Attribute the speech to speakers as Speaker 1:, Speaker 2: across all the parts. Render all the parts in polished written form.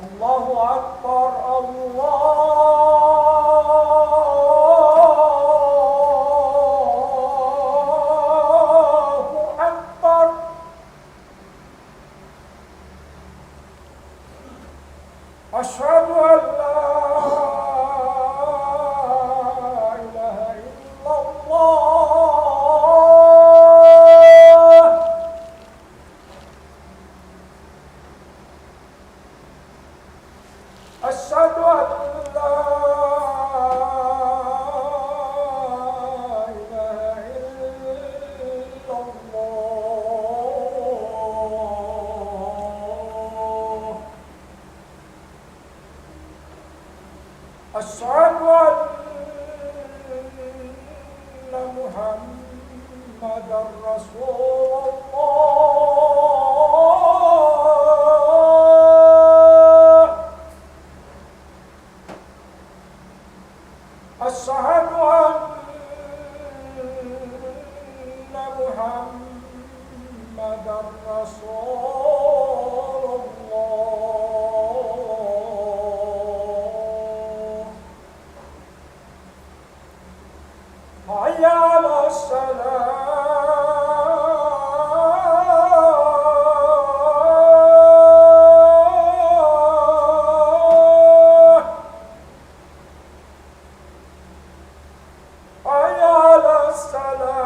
Speaker 1: Allahu Akbar, Allahu Akbar. Asyhadu an la ilaha illallah. Asyhadu an la ilaha illallah. Asyhadu anna Muhammadar Rasulullah. Asyhadu anna Muhammadar Rasulullah. Hayya 'alas salah. Hayya 'alas salah.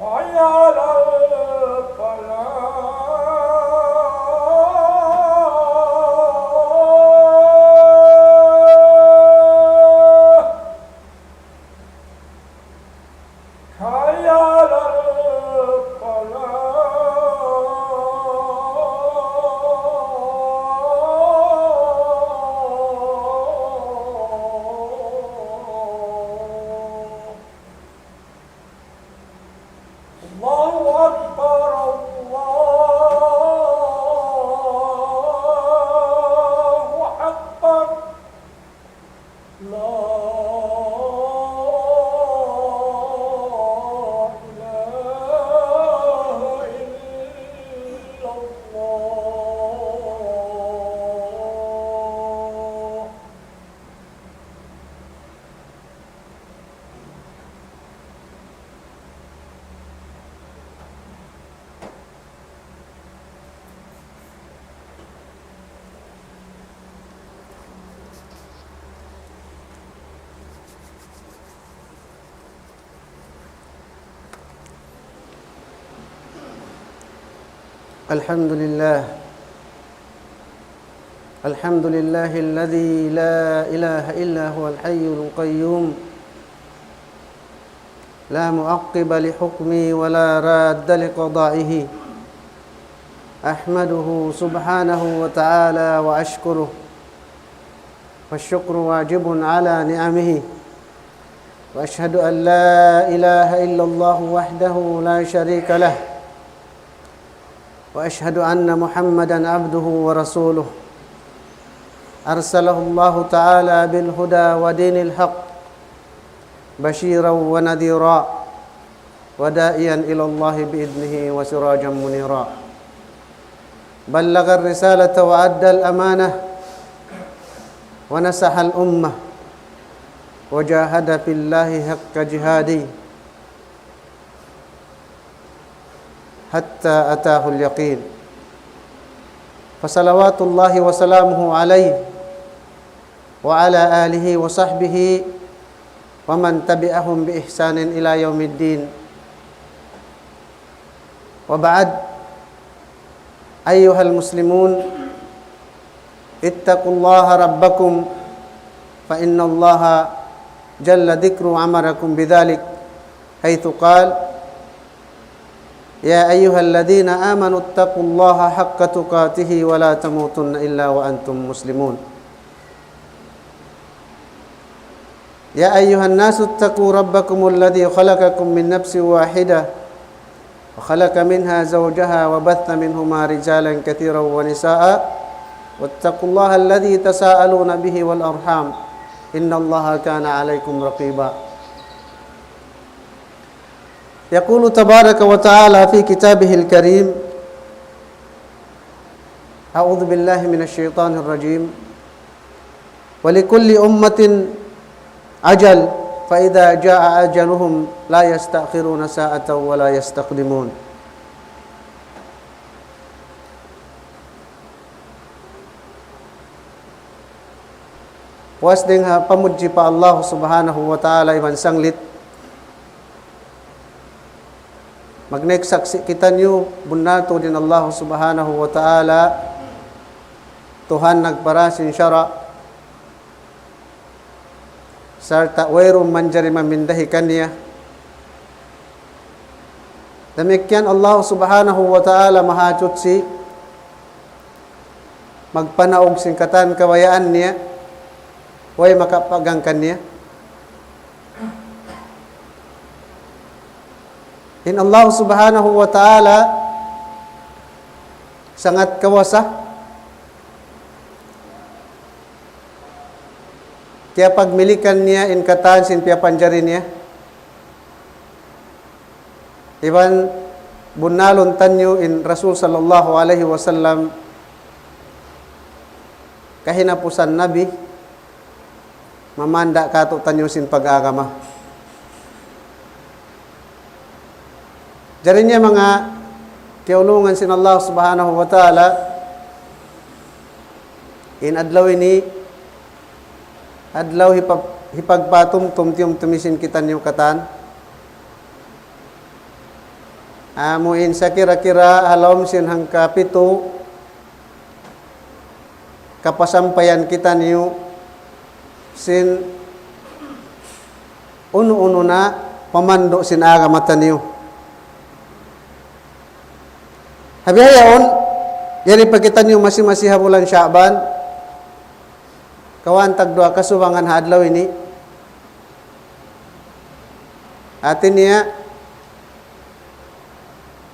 Speaker 1: Hayya 'alal falah. Hayya 'alal falah. Allahu Akbar, Allahu Akbar. La ilaha illallah.
Speaker 2: الحمد لله الذي لا إله إلا هو الحي القيوم لا معقب لحكمه ولا راد لقضائه أحمده سبحانه وتعالى وأشكره والشكر واجب على نعمه وأشهد أن لا إله إلا الله وحده لا شريك له وأشهد أن محمدًا عبده ورسوله أرسله الله تعالى بالهدى ودين الحق بشيرا ونذيرا وداعيا إلى الله بإذنه وسراجا منيرا بلغ الرسالة وأدى الأمانة ونصح الأمة وجاهد في الله حق جهاده حتى أتاه اليقين فصلوات الله وسلامه عليه وعلى آله وصحبه ومن تبعهم بإحسان إلى يوم الدين وبعد أيها المسلمون اتقوا الله ربكم فإن الله جل ذكره أمركم بذلك حيث قال يا أيها الذين آمنوا اتقوا الله حق تقاته ولا تموتن إلا وأنتم مسلمون يا أيها الناس اتقوا ربكم الذي خلقكم من نفس واحدة وخلق منها زوجها وبث منهما رجالا كثيرا ونساء واتقوا الله الذي تساءلون به والأرحام إن الله كان عليكم رقيبا يقول تبارك وتعالى في كتابه الكريم أعوذ بالله من الشيطان الرجيم ولكل أمة أجل فإذا جاء أجلهم لا يستأخرون ساعة ولا يستقدمون. Puas ding ha pamuji pa Allah subhanahu wa ta'ala iban sanglit. Magnek saksi kita niyo bunato din Allah subhanahu wa ta'ala Tuhan nagparasin syara sarta wairum manjari mamindahi kaniya. Demikian Allah subhanahu wa ta'ala mahachut si magpanaog singkatan kawayaan niya way makapagangkan niya. In Allah subhanahu wa ta'ala sangat kawasa kaya pagmilikan niya in katan sin pia panjari niya iban bunalon tanyo in Rasul sallallahu alaihi wasallam kahinapusan nabi mamanda kato tanyo sin pag-agama. Jari niya mga kiulungan sin Allah subhanahu wa ta'ala in adlaw ini adlaw hipagpatum tumtiyong tumisin kita niyo katan amuin sa kira-kira halom sin hangka pito kapasampayan kita niyo sin uno-uno na pamando sin agamatan niyo. Habihayaon, yari pagkitan niyo masi-masiha bulan Sya'ban, kawan tagdua kasubangan hadlaw ini. Atin niya,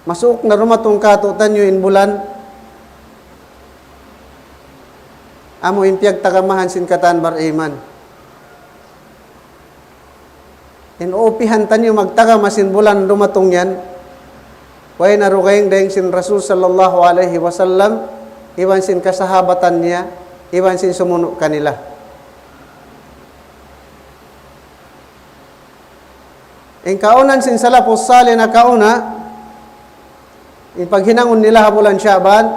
Speaker 2: masuk na rumatong katutan niyo in bulan, amo impiyag tagamahan sin katan bar iman. In upihan tanyo magtagamasin bulan rumatong yan, way narugayng dahing sin Rasul sallallahu alaihi wasallam, iwan sin kasahabatan niya, iwan sin sumuno kanila. In kaunan sin salapos sali na kauna, in paghinangon nila bulan Sya'ban,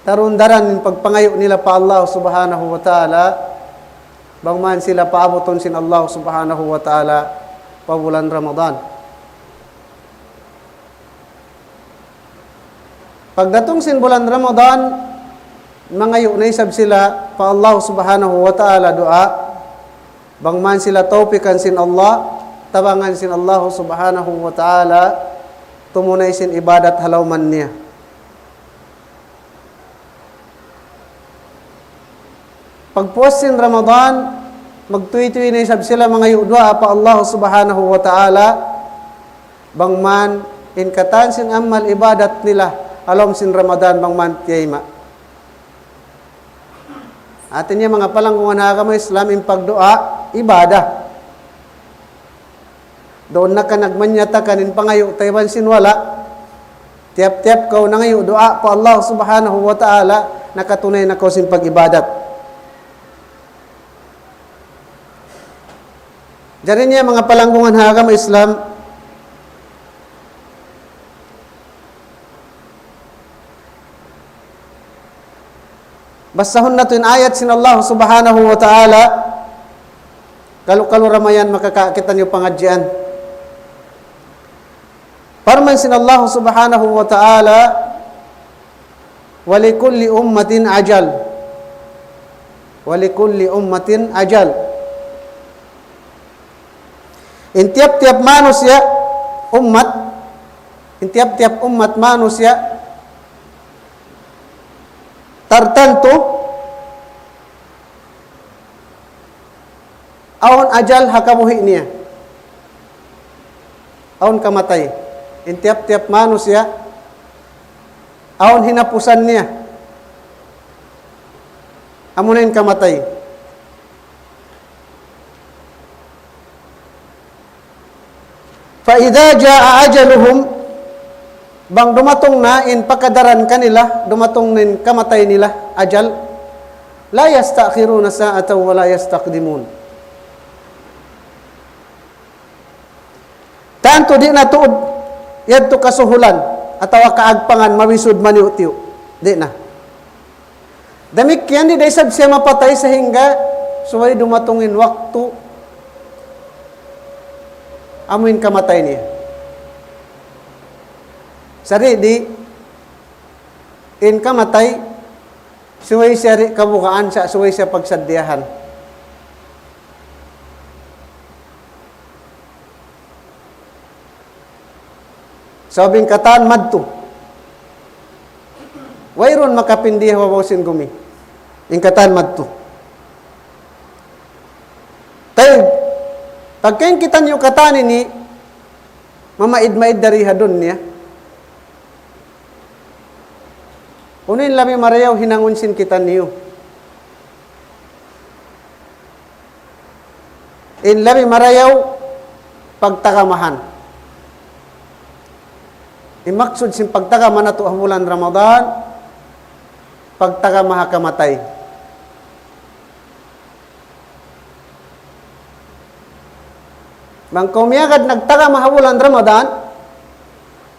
Speaker 2: tarundaran in pagpangayo nila pa Allah subhanahu wa ta'ala, bangman sila paabuton sin Allah subhanahu wa ta'ala pa bulan Ramadan. Pagdatong sin bulan Ramadan, mangayo na isab sila pa Allah subhanahu wa ta'ala doa, bangman sila taupikan sin Allah, tabangan sin Allah subhanahu wa ta'ala, tumunay sin ibadat halawman niya. Pagpuas sin Ramadan, magtuwi-tuwi na isab sila mangayo doa pa Allah subhanahu wa ta'ala, bangman in katan sin amal ibadat nila, alam sin Ramadan bang mantiyayma. Atin niya mga palangkungan na kamo Islam in pagdoa, ibadah. Doon na ka nagmanyata kanin pangayo, tayban sinwala. Tiap-tiap kau nangayo, doa pa Allah subhanahu wa ta'ala, nakatunay na kau sin pag-ibadat. Diyan niya mga palangkungan na kamo Islam, basahon natin ayat sin Allah subhanahu wa ta'ala, kalu ramayan makakakita niyo pangadyan. Parman sin Allah subhanahu wa ta'ala, walikulli ummatin ajal. Walikulli ummatin ajal. In tiap-tiap manusia, umat, in tiap-tiap umat manusia, tertentu awan ajal hakamuhi niya, awan kamatay. In tiap-tiap manusia awan hinapusan niya, amo na yung kamatay. Fa idza jaa ajaluhum, bang dumatong na in pakadaran kanila, dumatong nin kamatay nila, ajal, la yastakhiruna sa'atan wa la yastaqdimun. Tanto di na tuod yadto kasuhulan atawa kaagpangan mawisud maniutiyo. Di na. Damik yan di daysab siya mapatay sa hingga suway dumatongin waktu amuin kamatay niya. Sari di in kamatay suway siya kabukaan sa suway siya pagsadyahan. Sabing kataan madto. Wayron makapindi hawawasin gumi. In kataan madto. Tayo, pagkain kita niyo kataan ini, mamaid-maid dari hadon niya. Unin lami marayaw hinangunsin kita niyo. In lami marayaw pagtakamahan. Imaksud sin pagtaga manato ang bulan Ramadan, pagtaga mahakamatay. Bang kumiyagad nagtaga mahabulan Ramadan,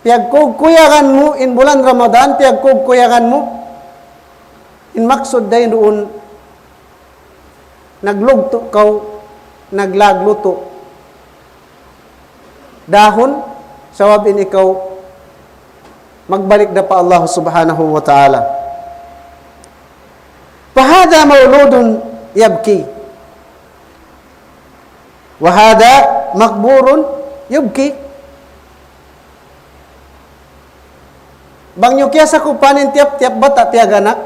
Speaker 2: piyagkugkuyagan mo in bulan Ramadan, piyagkugkuyagan mo, in maksud day doon, naglugto kaw, naglagluto. Dahon, sawabin ikaw, magbalik na pa Allah subhanahu wa ta'ala. Fahada mauludun yabki. Wahada makburun yubki. Bang nyo kaya sa kupanin tiap-tiap bata tiaganak,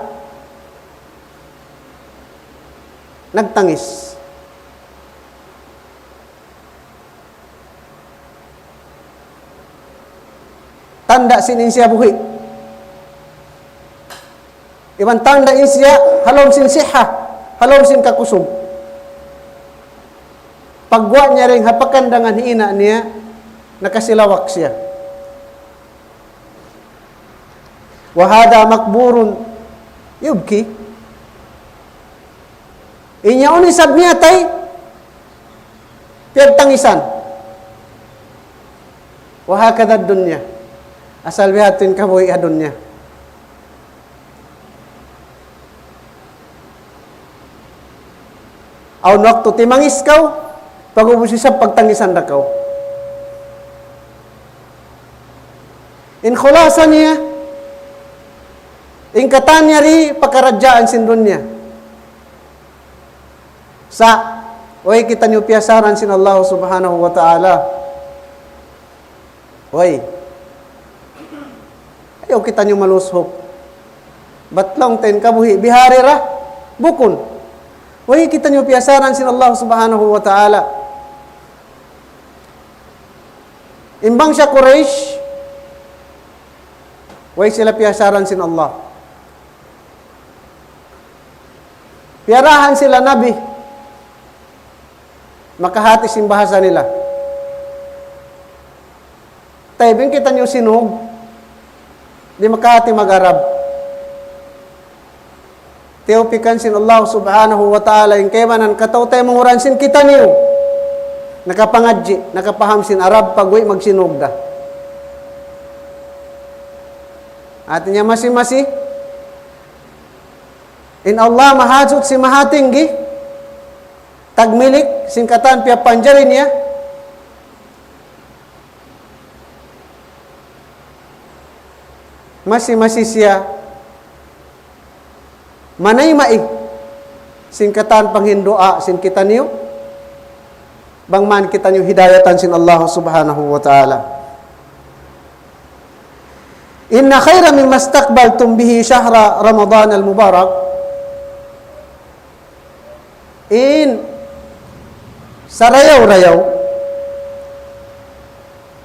Speaker 2: nagtangis. Tanda sinin siya buhi. Iban tanda in siya, halom sin siha, halom sin kakusog. Pagwa niya rin hapakandangan hiina niya, nakasilawak siya. Wahada makburun yubki. Inya unisab niya tay, piyagtangisan. Wahakadad dunya. Asal bihatin kabuhi adun niya. Aw waktu timangis kau, pag-ubus siya pagtangisan na kau. In khulasa niya, in katan niya ri pakaradyaan sindun niya. Sa, oy kita niyo piyasaran sin Allah subhanahu wa ta'ala. Oy, ayaw kita nyo malushok. Batlong ten kabuhi, bihari ra, bukon. Way kita nyo piyasaran sin Allah subhanahu wa ta'ala. Imbang siya Quraysh, way sila piyasaran sin Allah. Piyarahan sila Nabi. Makahati sin bahasa nila. Taibing kita nyo sinog, di makati mag-Arab. Teupikan sin Allah subhanahu wa ta'ala yung kaymanan kataw tayo manguran sin kita niyo. Nakapangadji, nakapaham sin Arab pagwi magsinog da. Atin niya masi-masi. In Allah mahajut si mahatinggi. Tagmilik, singkatan piya panjarin niya. Masih siya manay maig singkatan panghindoa sin kita niyo bang man kita niyo hidayatan sin Allah subhanahu wa ta'ala. Inna khayra mimma istaqbaltum bihi syahra Ramadan al-mubarak. In sarayaw-rayaw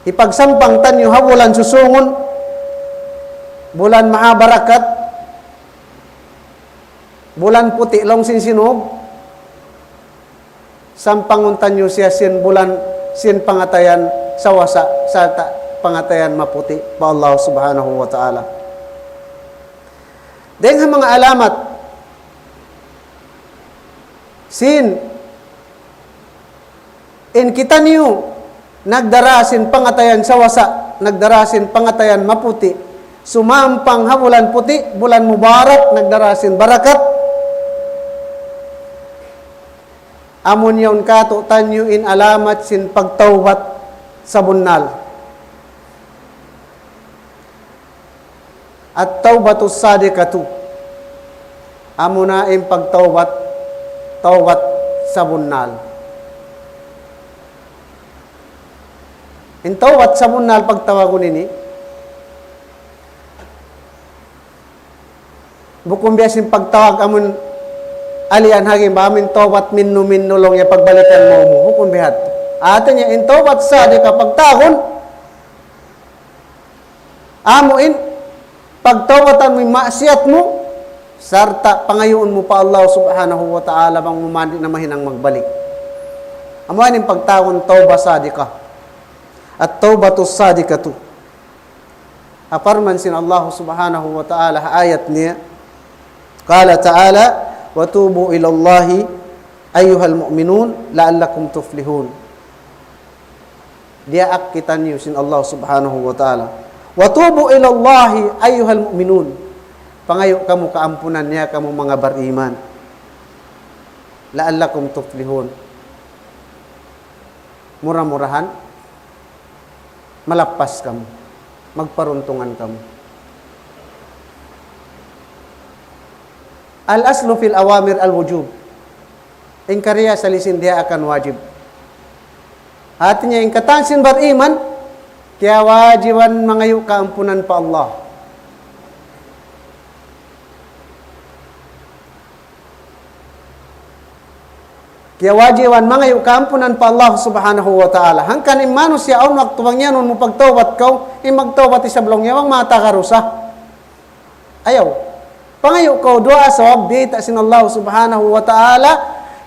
Speaker 2: ipagsampang tanyo habulan susungon bulan mahabarakat bulan puti long sin sinog, sampanguntan nyo siya sin bulan sin pangatayan sa wasa sa pangatayan maputi pa Allah subhanahu wa ta'ala. Dengan mga alamat sin in kita niyo nagdarasin pangatayan sa wasa, nagdarasin pangatayan maputi, sumampang ha bulan puti, bulan mubarak, nagdarasin barakat. Amon yon kato tanyo in alamat sin pagtawbat sa bunnal. At tawbatus sadiqatu. Amo na in pagtawbat sa bunnal. In tawbat sa bunnal pagtawagon nini. Bukum biasin pagtawag amon alian haging bamin tawbat minno long ya pagbalikan mo hukum bihat. Ato niya in tawbat sa di kapag tahon amo in pagtawatan mo maksiat mo sarta pangayoon mo pa Allah subhanahu wa ta'ala bang mumandi na mahinang magbalik. Amo in pagtahon tawba sadika at tawbatus sadikatu. Aparman sin Allah subhanahu wa ta'ala ayat niya. Qala ta'ala wa tubu ila Allahi ayyuhal mu'minun la'allakum tuflihun. Dia akitan niyo sin Allah subhanahu wa ta'ala. Wa tubu ila Allahi ayyuhal mu'minun. Pangayo kamu kaampunan niya kamu mga bariman. La'allakum tuflihun. Murah-murahan malapas kamu. Magparuntungan kamu. Al-aslu fil awamir al-wujub. Ingkariya salisin dia akan wajib. Artinya ingkatansin beriman, kaya wajiban mangayu keampunan pa Allah. Kaya wajiban mangayu keampunan pa Allah subhanahu wa ta'ala. Hangkan manusia on waktu bangnya nun mo pagtawbat kau, magtawbat isablong yawang mata karusa. Ayaw. Pangayo ko doa sa wabdi ta sin Allah subhanahu wa ta'ala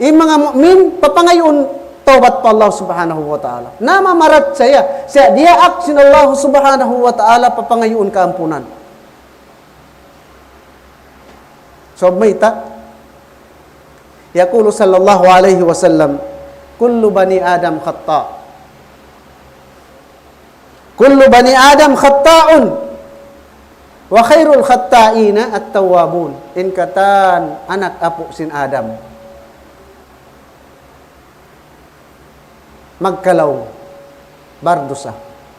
Speaker 2: in mga mu'min papangayon tawbat pa Allah subhanahu wa ta'ala. Nama marat saya dia ak sin Allah subhanahu wa ta'ala papangayon kaampunan. So may ta yaqulu sallallahu alaihi wasallam kullu bani adam khata'. Kullu bani adam khata'un. Wa khairul khatta'ina at-tawwabun. In katan anak apo sin Adam. Magkalaw. Bardusa.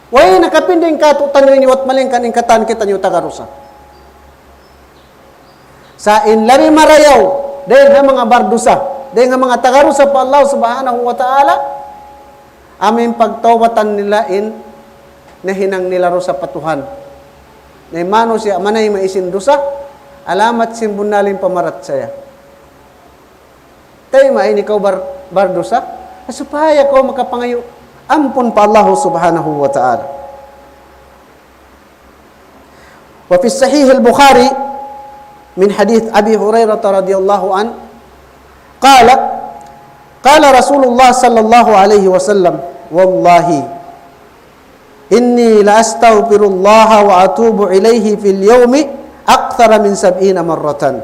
Speaker 2: Way nakapinding kato tanyo ni wat malingkan in katan kita nyo tagarusa. Sa in lami marayaw dahil nga mga bardusa, dahil nga mga tagarusa pa Allah subhanahu wa ta'ala, aming pagtawatan nila in nahinang nila ro sa patuhan. Na mano siya manay maisin dusa alamat simbunalin pamarat saya. Tay main ikaw bardusa supaya ko makapangayo ampun pa Allah subhanahu wa ta'ala. Wa fi sahih al-Bukhari min hadith Abi Hurairah radhiyallahu an qala Rasulullah sallallahu alaihi wasallam wallahi inni la astaghfirullah wa atubu ilaihi fil yawmi akthara min 70 marratan.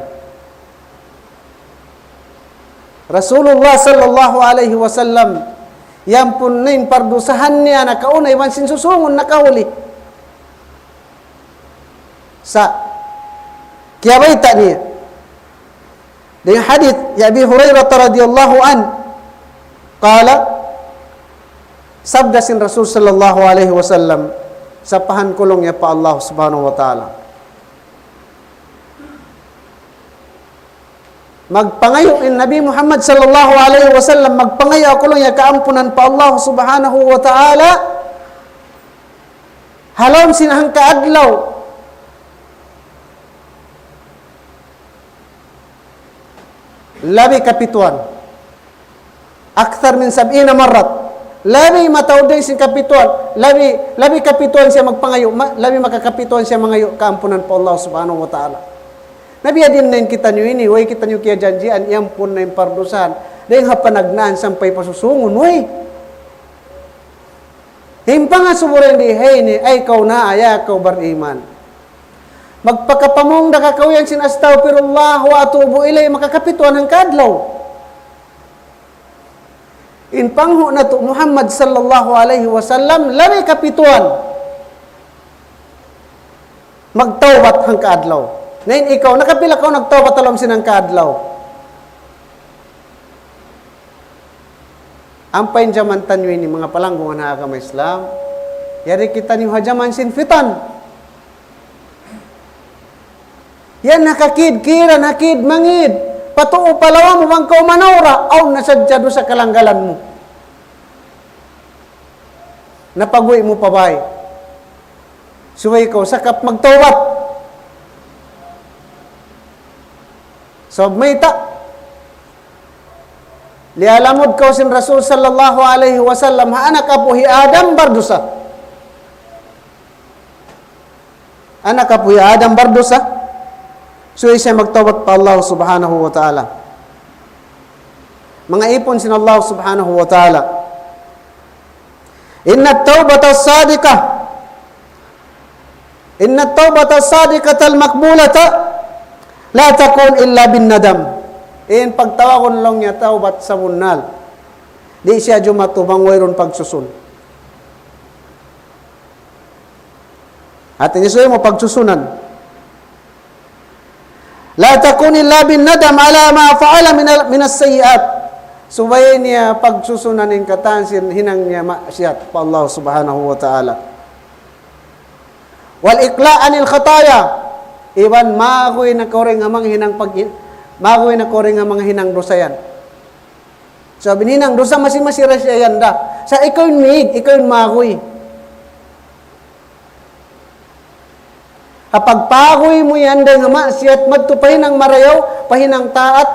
Speaker 2: Rasulullah sallallahu alaihi wasallam yang punin pardusahan niya nakaunay man sinsusungon nakahuli sa kiyabaita niya. Dengan hadith ya Abi Hurairah radhiyallahu an qala sabda sin Rasul sallallahu alaihi wasallam sa pahan kulong niya pa Allah subhanahu wa ta'ala. Magpangayo in Nabi Muhammad sallallahu alaihi wasallam magpangayo kulong niya kaampunan pa Allah subhanahu wa ta'ala halom sinahang kaadlaw labi kapituan akthar min 70 marrat. Labi matawday sin kapituan, labi kapituan siya magpangayo, labi makakapituan siya mangayo kaampunan po Allah subhanahu wa ta'ala. Nabiya din na kita nyo ini, way kita nyo kaya janjian, iyang pun na yung pardusan. Dahil hapanagnaan sampay pasusungon, way. Himpa nga sumurin di, hey ni, ay kau na, aya kau beriman. Magpakapamong nakakawiyan sin astaghfirullah wa atubu ilay, makakapituan ng kadlaw. In pangho na to, Muhammad sallallahu alaihi wasallam, lami kapituan. Magtawbat hang kaadlaw. Ngayon ikaw, nakapila ka nagtawbat alam sinang kaadlaw. Ampain jaman tanwi ni mga palanggungan na agama Islam. Yari kita ni hajaman sinfitan. Yan nakakid, kira nakid, mangid. Patuo palawa mo bang kaumanawra, aw nasadyado sa kalanggalan mo. Napaguy mo pabay. Suway ko, sakap magtawbat. So, may lialamod kau sin Rasul sallallahu alaihi wasallam, anak apuhi Adam bardusa. Anak apuhi Adam bardusa. So, siya magtawbat pa Allah subhanahu wa ta'ala. Mga ipon sin Allah subhanahu wa ta'ala. Inna tawbata sadika. Inna tawbata sadikata al-makbulata la takun illa bin nadam. In pagtawakon lang niya tawbat sa munal. Di siya jumatubang wayron pagsusun. At inisuyo mo pagsusunan. La takun illa bin nadam ala ma fa'ala min as-sayyi'at. Subayin niya pagsusunan ng katansin hinang niya masyat pa Allah subhanahu wa ta'ala. Wal iqla'anil khataya. Iban magoy na koreng amang hinang magoy na koreng amang hinang dosa yan. Sabi hinang dosa masimasira siya yan da. Sa ikaw yung miig, ikaw yung magoy. Kapag pagoy mo yan, dahil nga maasiyat, magtupahin ang marayaw, pahinang taat,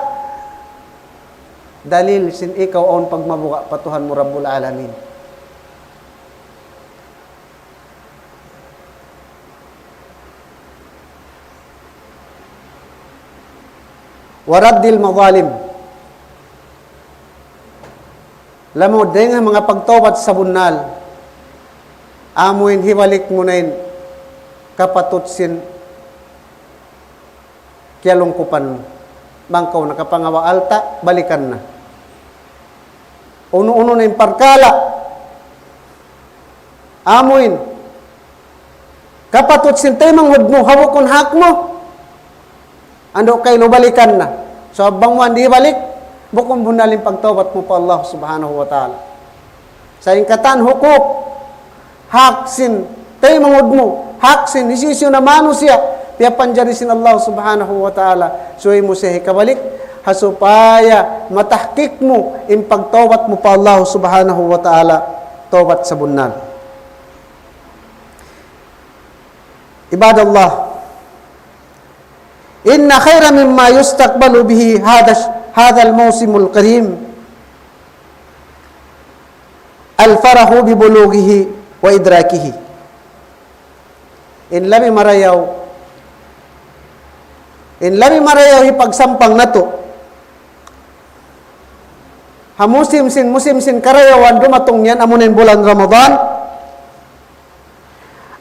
Speaker 2: dalil sin ikaw on pagmabuka, patuhan mo Rabbul Alamin. Waraddil mazalim. Lamod din nga mga pagtawbat sa bunal, amuin hiwalik mo na yun, kapatutsin kiyalungkupan mo. Bangkaw nakapangawa alta, balikan na. Uno-uno na yung parkala. Amuin. Kapatutsin tayo manghud mo, hawakon hak mo. Ando kayo balikan na. So abang mo hindi balik, bukong bunalin pagtawbat mo pa Allah subhanahu wa ta'ala. Sa ingkatan hukuk, haksin, tayo manghud mo, haksin, isisyo na mano siya, piyapan dyan sin Allah subhanahu wa ta'ala, suway mo siya kabalik, hasupaya, matahkik mo, in pagtawbat mo pa Allah subhanahu wa ta'ala, tawbat sa bunal. Ibadallah, inna khayra mimma yustaqbalu bihi hadha al-mawsimul karim al-farahu bi bulughihi wa idrakihi. In lami marayaw ipagsampang nato. Musim sin karayawan dumatong yan amunin bulan Ramadan.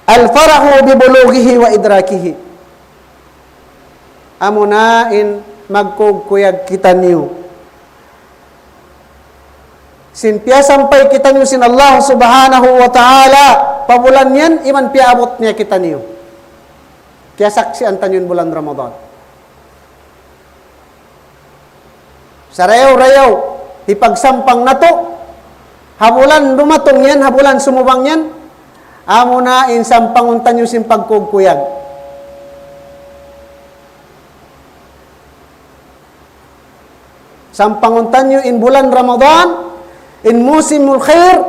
Speaker 2: Al-farahu bi bulughihi wa idrakihi. Amunain magkugkuyag kita niyo. Sin piya sampay kita niyo sin Allah subhanahu wa ta'ala. Pabulan yan, iman piabot niya kita niyo. Kaya saksian tanyon bulan Ramadan. Sa rayaw-rayaw, ipagsampang na to, habulan dumatong yan, habulan sumubang yan, amunain sampang untan niyo sin pagkugkuyag. Sampanguntan nyo in bulan Ramadan, in musimul khair,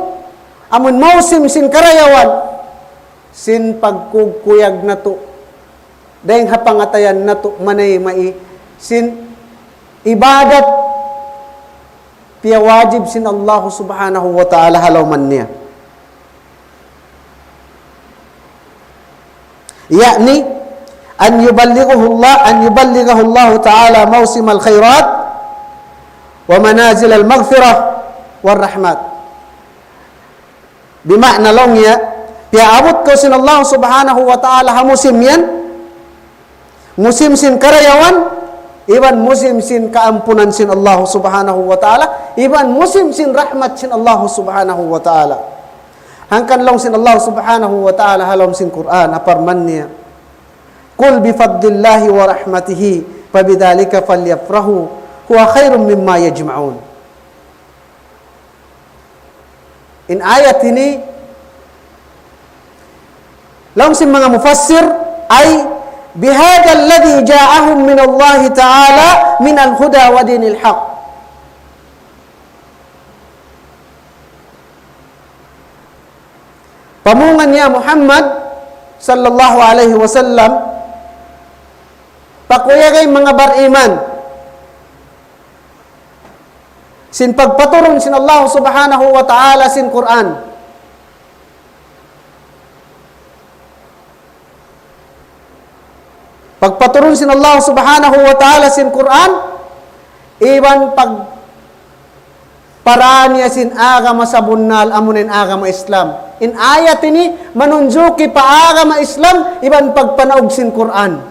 Speaker 2: amun musim sin karayawan, sin pagkugkuyag na to, dahil hapangatayan na to, manay mai, sin ibadat, piya wajib sin Allah subhanahu wa ta'ala halawman niya. an yuballighahu Allah Ta'ala mawsim al-khairat wa manazil al-maghfirah wal rahmat. Bimakna longnya piaabot ko sin Allah Subhanahu wa Ta'ala ha musim yan, musim sin karayawan, iban musim sin kaampunan sin Allah Subhanahu wa Ta'ala, iban musim sin rahmat sin Allah Subhanahu wa Ta'ala. Hangkan long sin Allah Subhanahu wa Ta'ala halom sin Quran aparman niya, qul bi fadlillahi wa rahmatihi fabidzalika falyafrahu huwa khairum mimma yajma'un. In ayat ini langsung mga mufassir ay bihadha alladhi ja'ahum min Allah Ta'ala min al-huda wa dinil haq. Pamungan niya Muhammad sallallahu alaihi wasallam pakuyagay mga bariman sin pagpaturon sin Allah Subhanahu wa Ta'ala sin Quran. Pagpaturon sin Allah Subhanahu wa Ta'ala sin Quran, iban pag paraan niya sin agama sa bunnal amunin agama Islam. In ayat ini manunjuki pa agama Islam, iban pagpanaog sin Quran.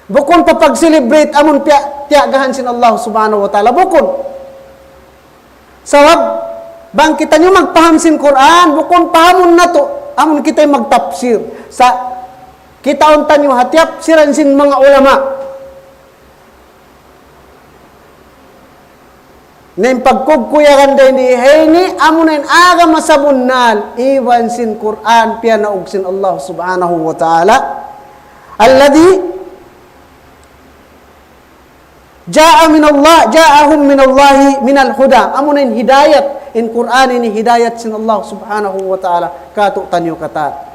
Speaker 2: Bukon pa pag-celebrate amon tiagahan sin Allah Subhanahu wa Ta'ala. Bukon. Sawab, bang kita nyo magpaham sin Quran, bukon pahamon na to, amon kita magtapsir. Sa kita untan nyo hatiap siran sin mga ulama. Ngayon pagkugkuyagan din di, hini amunin agama sa bunnal, iwan sin Quran, piyanaog sin Allah Subhanahu wa Ta'ala. Alladhi ja'ahum min Allah min al-huda. Amunin hidayat in Quran ini hidayat sin Allah Subhanahu wa Ta'ala kato tanyo kata.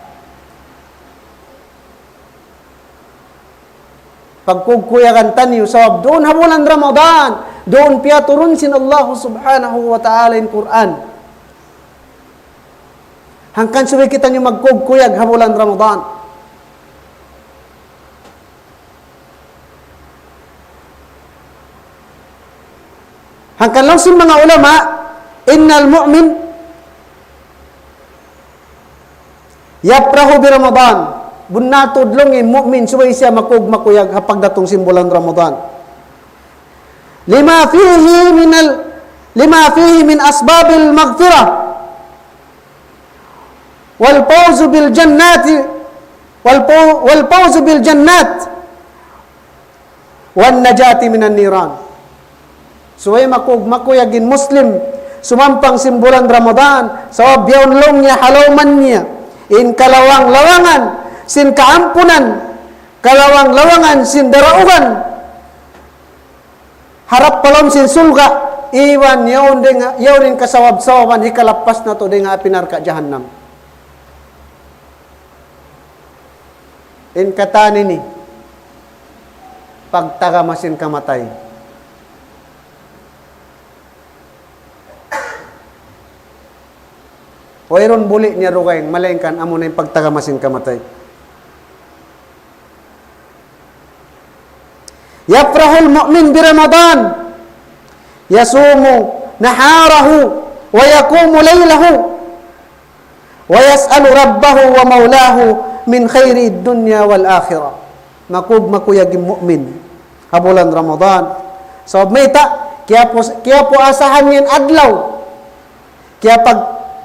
Speaker 2: Pagkugkuyagan tanyo sawab doon habulan Ramadan, doon piyaturun sin Allah Subhanahu wa Ta'ala in Quran. Hangkan suwi kita nyo magkugkuyag habulan Ramadan. Hangkan lang sin mga ulama, innal mu'min yaprahu bi Ramadan. Bunnatod long mu'min suway siya makuyag hapag datong simbulan Ramadan. Lima fihi min asbabil maghfirah wal fawzu bil jannati wal fawzu bil jannat wan najati minan niran. Suway makuyagin Muslim sumampang simbulan Ramadan sawab yawn long niya halawman niya in kalawang-lawangan sin kaampunan, kalawang-lawangan sin daraugan, harap palom sin sulga, iwan yawnin kasawab-sawaban hikalapas na to di nga pinarka jahannam. In katani ni pagtagamasin kamatay. Wayron buli niya rugay malengkan amo na yung pagtagamasin kamatay. Yafrahul mu'min bi Ramadan yasumu naharahu wa yaqumu laylahu wa yas'alu rabbahu wa maulahu min khairi dunya wal akhirah. Makuyagin mu'min habulan Ramadan. So mayta kaya po asahan niyan adlaw. Kaya pag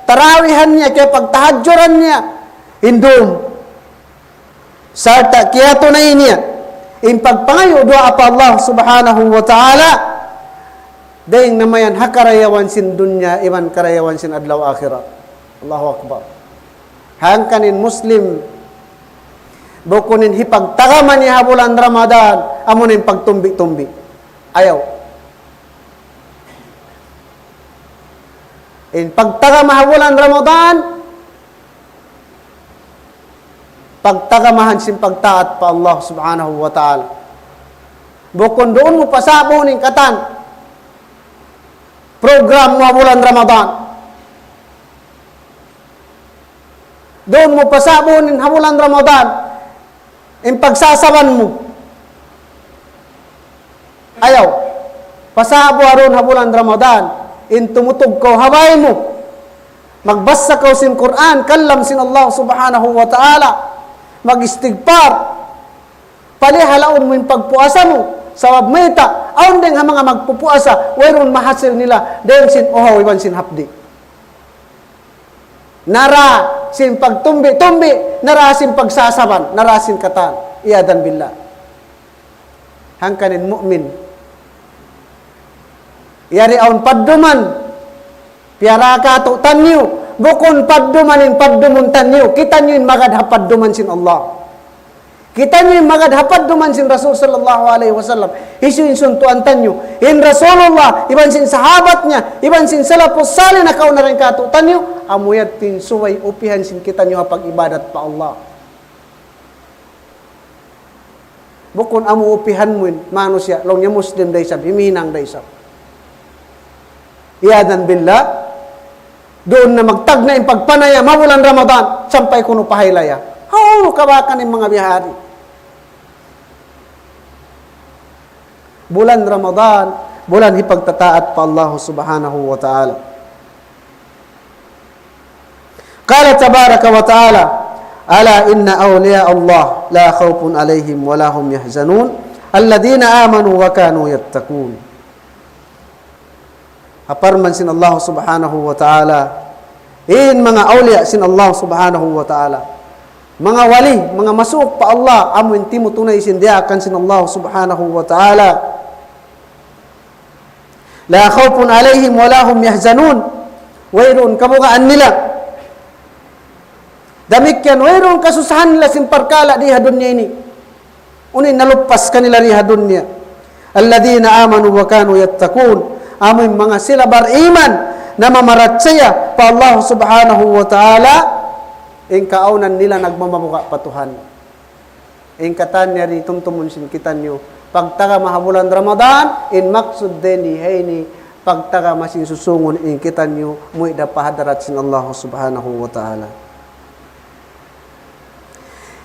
Speaker 2: tarawihan niya, kaya pagtahadjuran niya, indum. Sarta, kaya tunay niya, in pagpangayo doa pa Allah Subhanahu wa Ta'ala, dahing namayan hakarayawan sin dunya, iman karayawan sin adlaw akhirat. Allahu Akbar. Hangkanin Muslim, bukunin hipagtagaman niya habulan Ramadan, amunin pagtumbi-tumbi. Ayaw. In pagtaga mahabulan Ramadan, pagtagamahan sin pagtaat pa Allah Subhanahu wa Ta'ala. Bukon doon mo pasabon ng katan, program mahabulan Ramadan. Doon mo pasabon ng habulan Ramadan, Yung pagsasawan mo. Ayaw. Pasabo aron habulan Ramadan. In tumutog ko, haway mo. Magbasa ka sin Quran, kalam sin Allah subhanahu wa ta'ala. Mag-istigpar. Palihalaon mo yung pagpuasa mo. Sawab mita. Aon din nga mga magpupuasa. Wayron mahasil nila. Dahil sin ohaw, iban sin hapdi. Nara sin pagtumbi-tumbi. Nara sin pagsasaban. Nara sin katan. Iyadan billah. Hangkanin mu'min. Yari aon padduman. Piara ka to tanyo. Bukon paddumanin paddumun tanyo. Kita nyo yung magadhapad duman sin Allah. Kita nyo yung magadhapad duman sin Rasul sallallahu alaihi wasallam. Isu yung suntuan tanyo. In Rasulullah, iban sin sahabat niya, iban sin salapos salih na kauna rin ka to tanyo. Amuyat tin suway upihan sin kita nyo hapag ibadat pa Allah. Bukon amu upihan mo yun, manusia, long niya Muslim daysab, himinang daysab. Iyadan billah, doon na magtag na yung pagpanaya, mabulan Ramadan, sampay kuno pahaylaya. How kabakan yung mga bihari. Bulan Ramadan, bulan ipagtataat pa Allah subhanahu wa ta'ala. Qala tabaraka wa ta'ala, ala inna awliya Allah la khawfun alayhim wa la hum yahzanun alladhina amanu wa kanu yattaqun. Aparman sin Allah subhanahu wa ta'ala, in mga awliya sin Allah subhanahu wa ta'ala, mga wali, mga masuok pa Allah, amo inti mo tunay sindiakan sin Allah subhanahu wa ta'ala. La khawfun alayhim wa la hum yahzanun. Wayron kabugaan nila. Damikyan, wayron kasusahan nila sin parkala diha dunya ini. Unin nalupas kanila diha dunya. Alladhina amanu wa kanu yattaqun. Amoy mga sila bariman na mamaratsaya pa Allah subhanahu wa ta'ala. In kaunan nila nagmamamuka patuhan. In katanya ri tumtumun sin kitan nyo. Pagtaga mahabulan Ramadan, in maksud deni hayni pagtaga masin susungon in kitan nyo muida pahadarat sin Allah subhanahu wa ta'ala.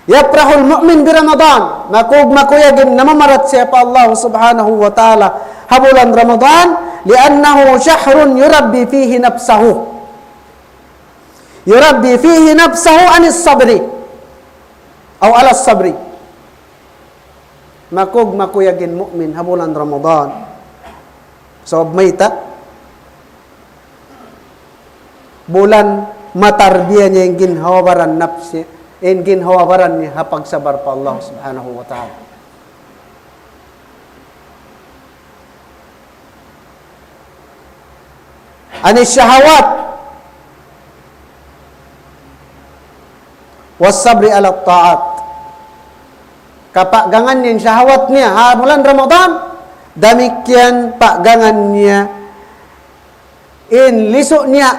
Speaker 2: Yaprahul mu'min bi Ramadan, makuyagin namamarat siya pa Allah subhanahu wa ta'ala habulan Ramadan li'annahu syahrun yurabbi fihi nafsahu. Yurabbi fihi nafsahu anis sabri aw alas sabri. Makuyagin mu'min habulan Ramadan. So, mayta bulan matarbiya niya yung ginhawabaran nafsi, yung ginhawabaran niya hapagsabar pa Allah subhanahu wa ta'ala. Anis syahawat was sabri ala ta'at. Kapaggangan niya, syahawat niya, bulan Ramadan, damikyan paggangan niya, in liso niya,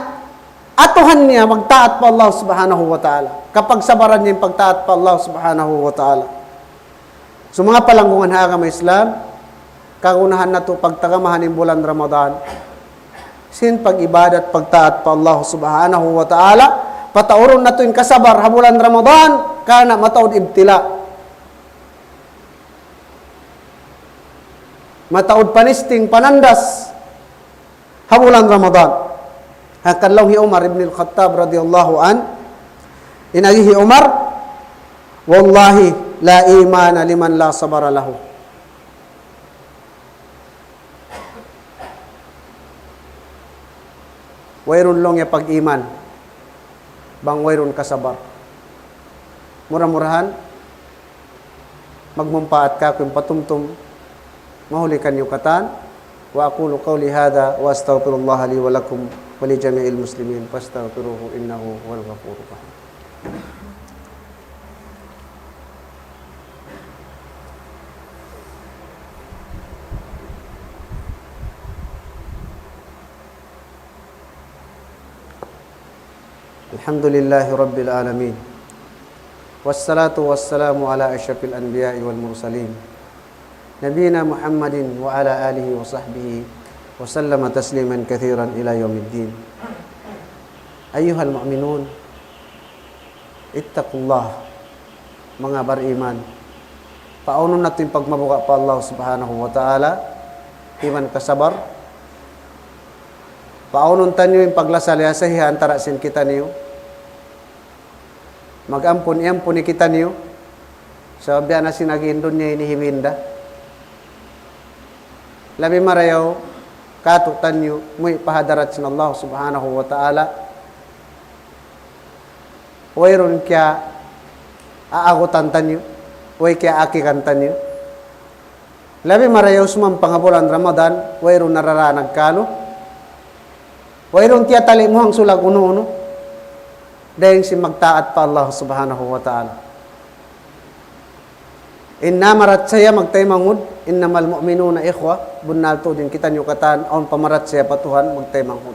Speaker 2: atuhan niya, magtaat pa Allah subhanahu wa ta'ala. Kapag sabaran niya yung pagtaat pa Allah subhanahu wa ta'ala. So mga palanggungan haagam Islam, kagunahan na ito pagtagamahan ng bulan Ramadan, sin pag-ibadat, pagtaat pa Allah subhanahu wa ta'ala, patauron na ito yung kasabar, habulan Ramadan, kana mataod ibtila. Mataod panisting panandas habulan Ramadan. Hakallahu Umar ibn al-Khattab radhiyallahu an, inagihi Umar, wallahi la imana liman la sabara lahu. Wayron long ya pag-iman bang wayron kasabar. Murah-murahan magmumpaat ka kung patumtum mahulikan yung katan. Wa aqulu qawli hadha wa astaghfirullah li wa lakum wa li jami'il muslimin fastaghfiruhu innahu huwal ghafurur rahim. Alhamdulillahi rabbil alamin. Wassalatu wassalamu ala asyrafil anbiya'i wal mursalin. Nabiyina Muhammadin wa ala alihi wa sahbihi wa sallama tasliman kathiran ila yaumiddin. Ayyuhal mu'minun, ittaqullah, mga bariman. Paunon natin pagmabuka pa Allah subhanahu wa ta'ala. Iman kasabar. Paunon tanyo yung paglasalihasahiha antara sin kita niyo. Mag-ampun-iampun ni kita niyo. Sa biya na sinagindon niya inihiminda. Labi marayaw, katutan niyo, muy pahadarat sin Allah subhanahu wa ta'ala. Wayron kya aagutan tanyo. Way kaya akikantan niyo. Labi marayaw sumang pangabulan Ramadan, wayron nararanag kalo. Wayron tiyatali mo ang sulag uno-uno. Dahil si magtaat pa Allah subhanahu wa ta'ala. Inna marat saya magtay mangud, innamal mu'minuna ikhwa, bunal to din kita nyo katan, aun pamarat saya patuhan, magtay mangud.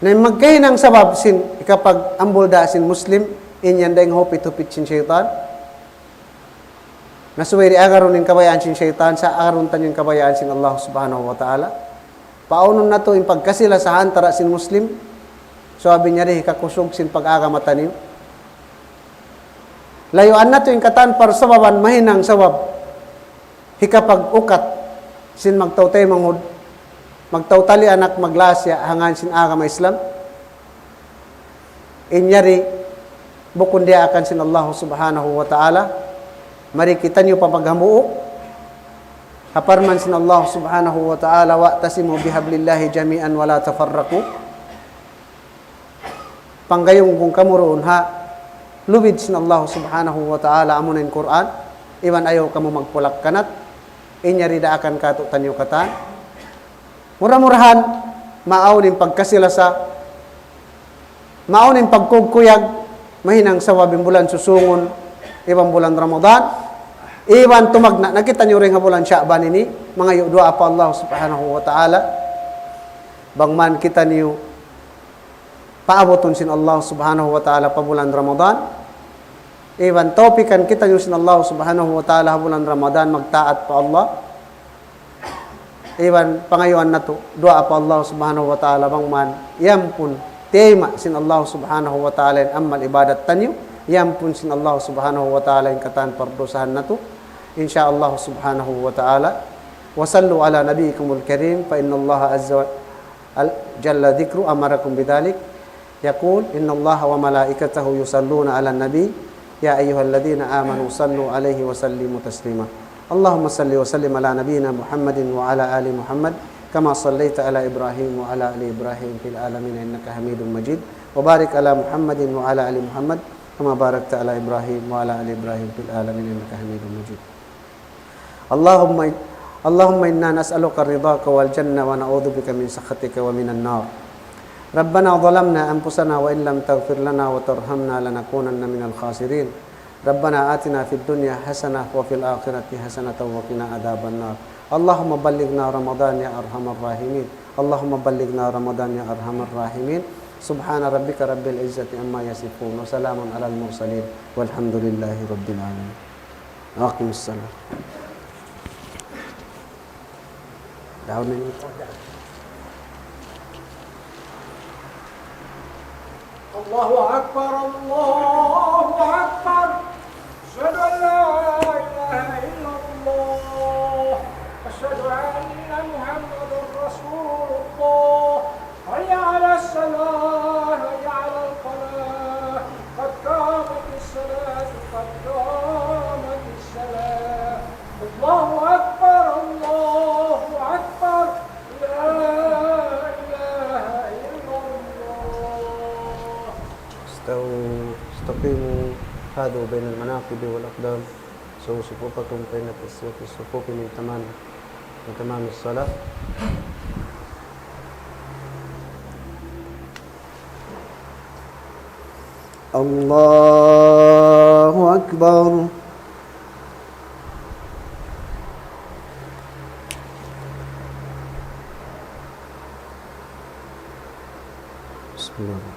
Speaker 2: Na magkahinang sabab sin, kapag ambulda sin Muslim, inyan dahing hupit-hupit sin syaitan. Nasuwiri agaron yung kabayaan sin syaitan, sa agaron tan yung kabayaan sin Allah subhanahu wa ta'ala. Paunon na to yung pagkasila sa hantara sin Muslim, sabi niya rin, kakusog sin pag-agamata niyo. Layuan na to yung katan para sababan, mahinang sabab. Hikapag-ukat, sin magtautay manghud, magtautali anak maglasya, hangan sin agama Islam. Inyari, bukun dia akan sin Allah subhanahu wa ta'ala, mari kita niyo papaghamuo, haparman sin Allah subhanahu wa ta'ala, wa'tasimu bihablillahi jami'an wala tafarraku. Panggayong kung kamuroon ha, lubid sin Allah subhanahu wa ta'ala amunin Quran, iwan ayaw ka mo magpulak kanat, inyari da akan katutan yung katan. Mura-murahan, maaunin pagkasilasa, maaunin pagkugkuyag, mahinang sawabing bulan susungon, ibang bulan Ramadan, iwan tumagna, nakita nyo rin nga bulan Sha'ban ini, mga yudwa pa Allah subhanahu wa ta'ala, bangman kita niyo, paaboton sin Allah subhanahu wa ta'ala pa bulan Ramadan, iwan topikan kita niyo sin Allah subhanahu wa ta'ala bulan Ramadan, magtaat pa Allah, iwan pangayuan na to, dua pa Allah subhanahu wa ta'ala, bangman, yampun, tema sin Allah subhanahu wa ta'ala yung amal ibadat tanyo, yampun sin Allah subhanahu wa ta'ala yung katan pardosahan na to, insyaallah subhanahu wa ta'ala, wasallu ala nabiyikumul karim, fa inna Allah azza wa jalla dhikru amarakum bidhalik, yaqul inna Allah wa malaikatahu yusalluna ala nabi, ya ayyuhalladhina amanu sallu alaihi wa sallimu taslima. Allahumma salli wa sallim ala nabiyyina Muhammadin wa ala ali Muhammad, kama sallaita ala Ibrahim wa ala ali Ibrahim fil alamin innaka Hamidum Majid, wa barik ala Muhammadin wa ala ali Muhammad, kama barakta ala Ibrahim wa ala ali Ibrahim fil alamin innaka Hamidum Majid. Allahumma inna nas'aluka ridhaka wal janna wa na'udzubika min sakhatika wa minan nar. Rabbana zalamna anfusana wa in lam taghfir lana wa tarhamna lanakunanna minal khasirin. Rabbana atina fid dunya hasanah wa fil akhirati hasanatan wa qina adzaban nar. Allahumma ballighna Ramadan ya arhamar rahimin. Allahumma ballighna Ramadan ya arhamar rahimin. Subhana rabbika rabbil izzati amma yasifun wa salamun alal mursalin walhamdulillahi rabbil alamin. Aqimus salam. Down ini.
Speaker 1: Allahu Akbar, Allahu Akbar. Asyhadu an la ilaha illallah. Asyhadu anna Muhammadar Rasulullah. Hayya 'alas salah, hayya 'alal falah. Qad qamatis salat, qad qamatis salah. Allahu Akbar, Allahu Akbar. La ilaha illallah.
Speaker 2: استقيموا هذا بين المناقب والأقدام سووا صفوفكم بين الصفوف من تمام الصلاة. الله أكبر. بسم الله.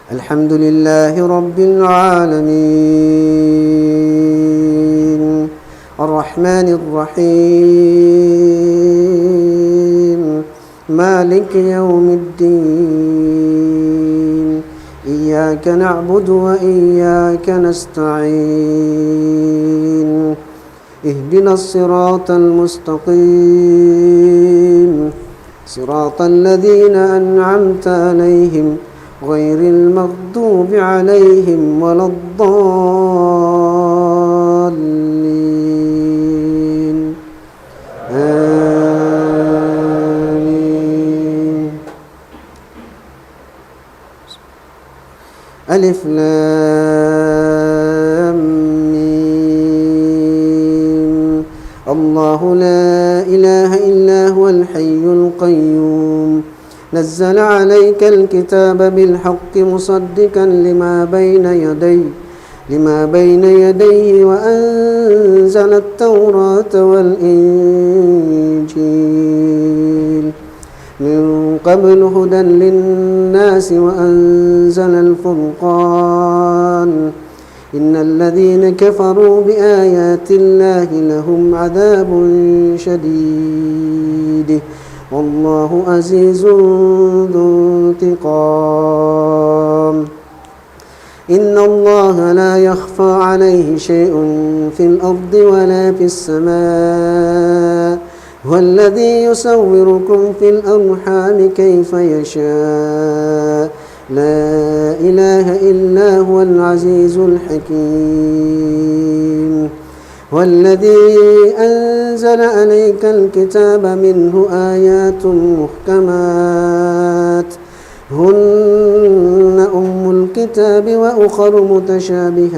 Speaker 2: الحمد لله رب العالمين الرحمن الرحيم مالك يوم الدين إياك نعبد وإياك نستعين اهدنا الصراط المستقيم صراط الذين أنعمت عليهم غير المغضوب عليهم ولا الضالين آمين. ألف لام ميم. الله لا إله إلا هو الحي القيوم نزل عليك الكتاب بالحق مصدقا لما بين يديه وأنزل التوراة والإنجيل من قبل هدى للناس وأنزل الفرقان إن الذين كفروا بآيات الله لهم عذاب شديد والله عزيز ذو انتقام إن الله لا يخفى عليه شيء في الأرض ولا في السماء هو الذي يصوركم في الأرحام كيف يشاء لا إله إلا هو العزيز الحكيم والذي أنزل عليك الكتاب منه آيات محكمات هن أم الكتاب وأخر متشابهات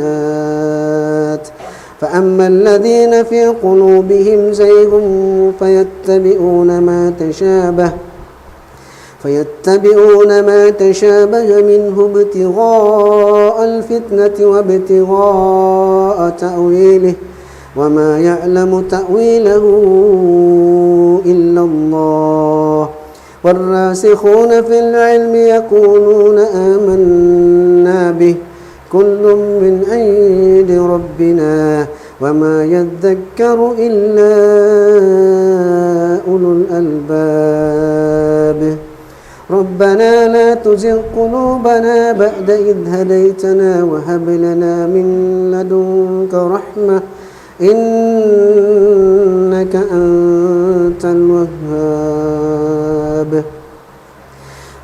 Speaker 2: فأما الذين في قلوبهم زيغ فيتبعون ما تشابه منه ابتغاء الفتنة وابتغاء تأويله وما يعلم تأويله إلا الله والراسخون في العلم يقولون آمنا به كل من عند ربنا وما يذكر إلا أولو الألباب ربنا لا تزغ قلوبنا بعد إذ هديتنا وهب لنا من لدنك رحمة إنك أنت الوهاب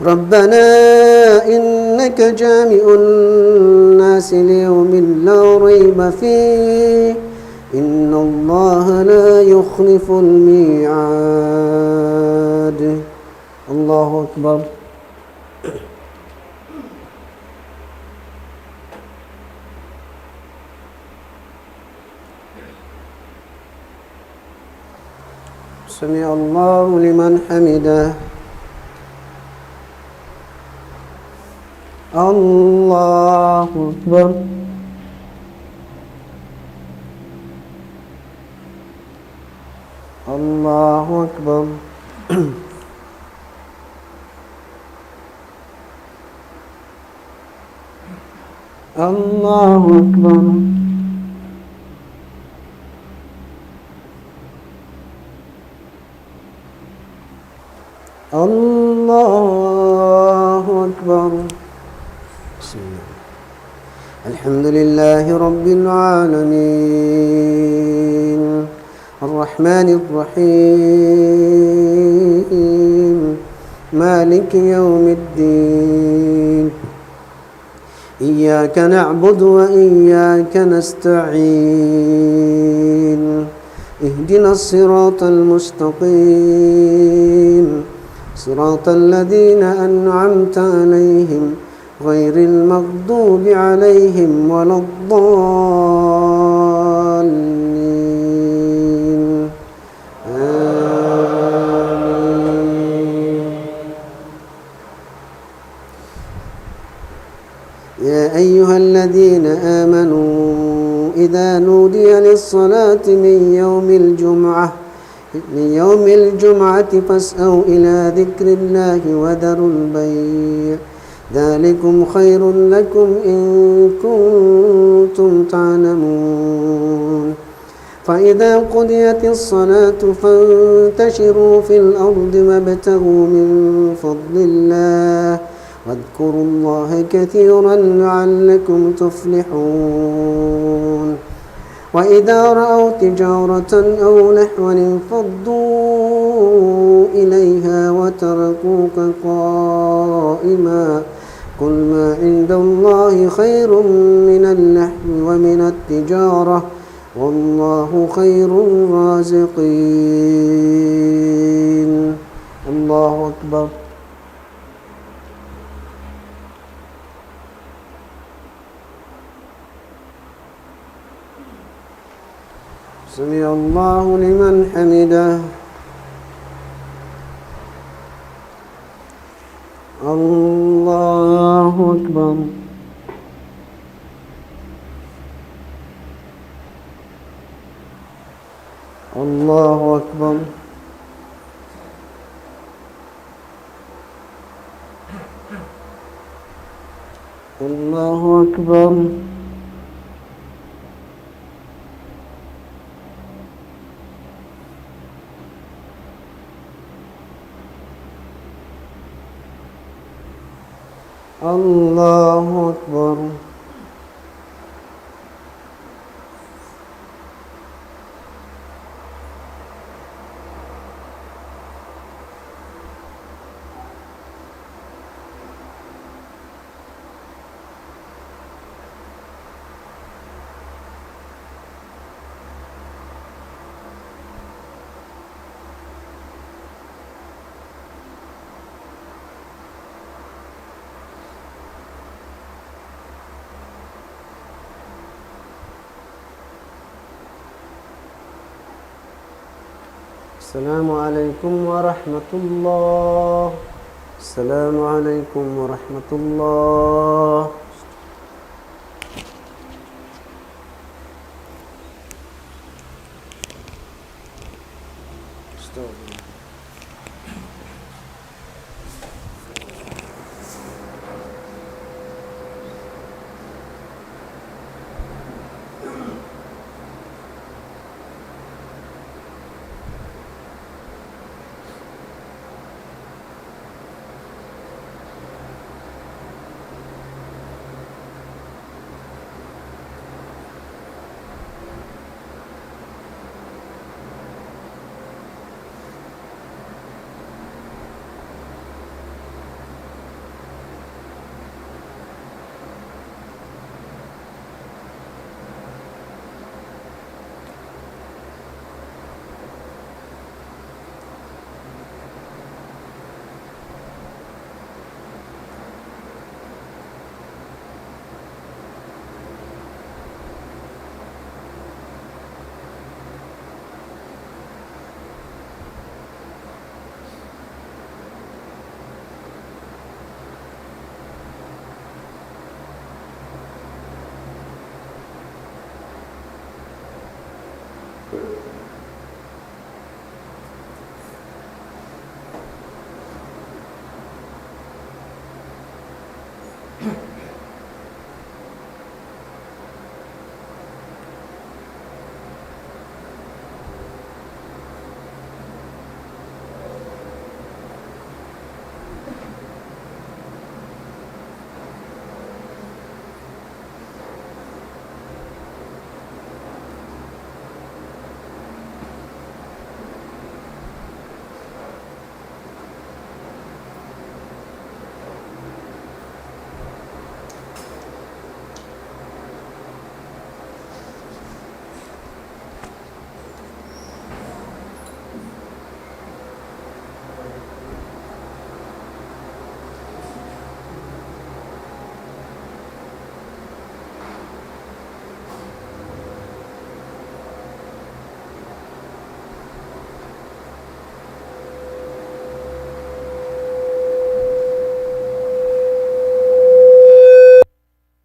Speaker 2: ربنا إنك جامع الناس ليوم لا ريب فيه إن الله لا يخلف الميعاد. الله أكبر. سمع الله لمن حمده. الله أكبر. الله أكبر. الله أكبر. الله أكبر. بسم الله. الحمد لله رب العالمين الرحمن الرحيم مالك يوم الدين إياك نعبد وإياك نستعين اهدنا الصراط المستقيم صراط الذين أنعمت عليهم غير المغضوب عليهم ولا الضالين آمين. يا أيها الذين آمنوا إذا نودي للصلاة من يوم الجمعة فاسعوا إلى ذكر الله وذروا البيع ذلكم خير لكم إن كنتم تعلمون فإذا قضيت الصلاة فانتشروا في الأرض وابتغوا من فضل الله واذكروا الله كثيرا لعلكم تفلحون وإذا رأوا تجارة أو لهوا انفضوا إليها وتركوك قائما قل ما عند الله خير من اللهو ومن التجارة والله خير الرازقين. الله أكبر. سمع الله لمن حمده. الله أكبر. الله أكبر. الله أكبر. الله أكبر. السلام عليكم ورحمة الله. السلام عليكم ورحمة الله.